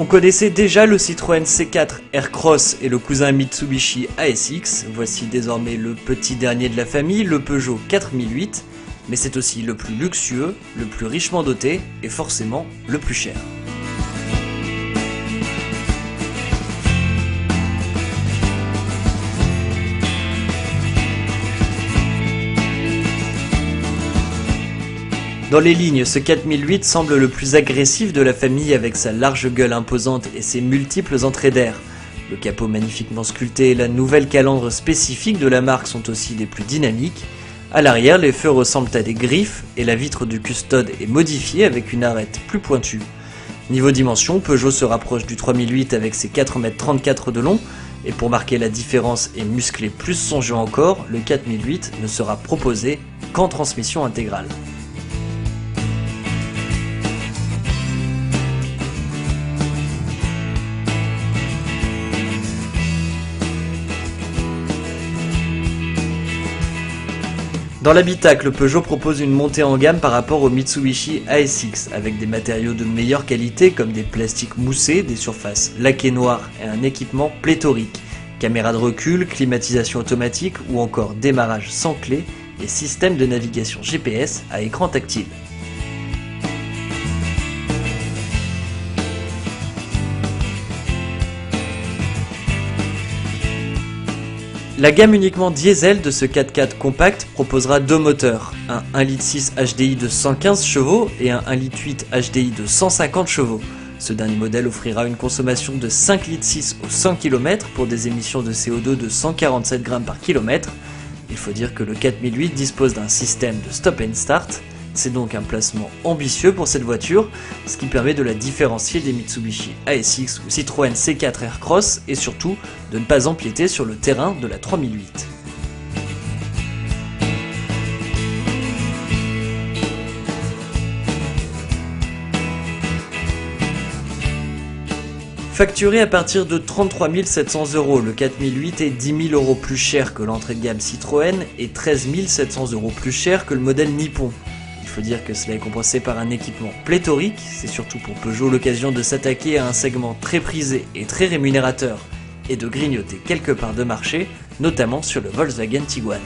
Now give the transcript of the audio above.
connaissait déjà le Citroën C4 Aircross et le cousin Mitsubishi ASX, voici désormais le petit dernier de la famille, le Peugeot 4008, mais c'est aussi le plus luxueux, le plus richement doté et forcément le plus cher. Dans les lignes, ce 4008 semble le plus agressif de la famille avec sa large gueule imposante et ses multiples entrées d'air. Le capot magnifiquement sculpté et la nouvelle calandre spécifique de la marque sont aussi des plus dynamiques. À l'arrière, les feux ressemblent à des griffes et la vitre du custode est modifiée avec une arête plus pointue. Niveau dimension, Peugeot se rapproche du 3008 avec ses 4,34 m de long, et pour marquer la différence et muscler plus son jeu encore, le 4008 ne sera proposé qu'en transmission intégrale. Dans l'habitacle, Peugeot propose une montée en gamme par rapport au Mitsubishi ASX, avec des matériaux de meilleure qualité comme des plastiques moussés, des surfaces laquées noires et un équipement pléthorique. Caméra de recul, climatisation automatique ou encore démarrage sans clé et système de navigation GPS à écran tactile. La gamme uniquement diesel de ce 4x4 compact proposera deux moteurs, un 1.6 litre HDI de 115 chevaux et un 1.8 litre HDI de 150 chevaux. Ce dernier modèle offrira une consommation de 5,6 litres au 100 km pour des émissions de CO2 de 147 g par km. Il faut dire que le 4008 dispose d'un système de stop and start. C'est donc un placement ambitieux pour cette voiture, ce qui permet de la différencier des Mitsubishi ASX ou Citroën C4 Aircross et surtout de ne pas empiéter sur le terrain de la 3008. Facturé à partir de 33 700 €, le 4008 est 10 000 € plus cher que l'entrée de gamme Citroën et 13 700 € plus cher que le modèle Nippon. Il faut dire que cela est compensé par un équipement pléthorique, c'est surtout pour Peugeot l'occasion de s'attaquer à un segment très prisé et très rémunérateur et de grignoter quelques parts de marché, notamment sur le Volkswagen Tiguan.